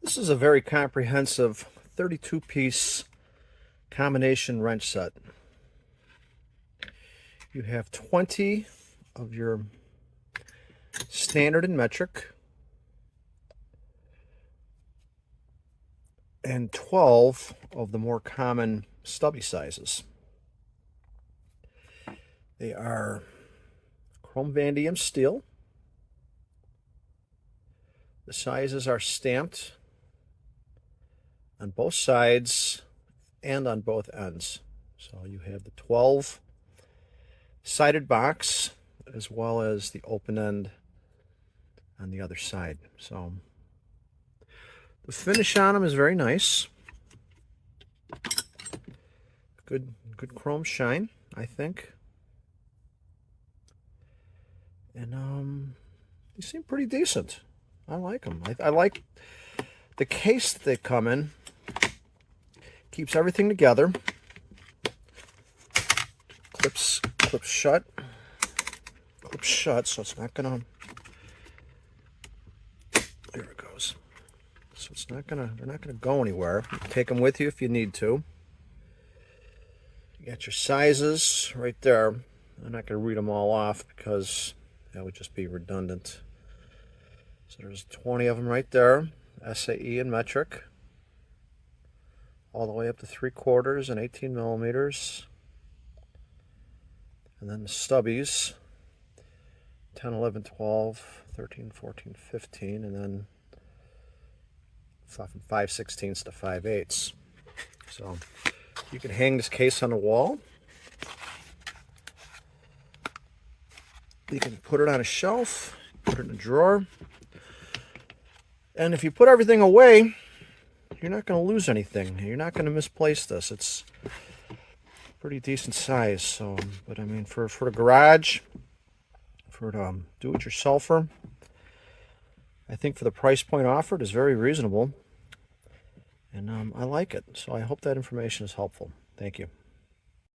This is a very comprehensive 32-piece combination wrench set. You have 20 of your standard and metric and 12 of the more common stubby sizes. They are chrome vanadium steel. The sizes are stamped on both sides and on both ends. So you have the 12 sided box as well as the open end on the other side. So the finish on them is very nice. Good chrome shine, I think. And they seem pretty decent. I like them. I like the case that they come in. Keeps everything together. Clips shut. Clips shut, so it's not gonna. There it goes. So it's not gonna. They're not gonna go anywhere. You can take them with you if you need to. You got your sizes right there. I'm not gonna read them all off because that would just be redundant. So there's 20 of them right there, SAE and metric, all the way up to 3/4 and 18 millimeters. And then the stubbies, 10, 11, 12, 13, 14, 15, and then from 5/16 to 5/8. So you can hang this case on the wall. You can put it on a shelf, put it in a drawer. And if you put everything away, you're not going to lose anything. You're not going to misplace this. It's pretty decent size. So, but I mean, for the garage, for the do-it-yourselfer, I think for the price point offered is very reasonable. And I like it. So I hope that information is helpful. Thank you.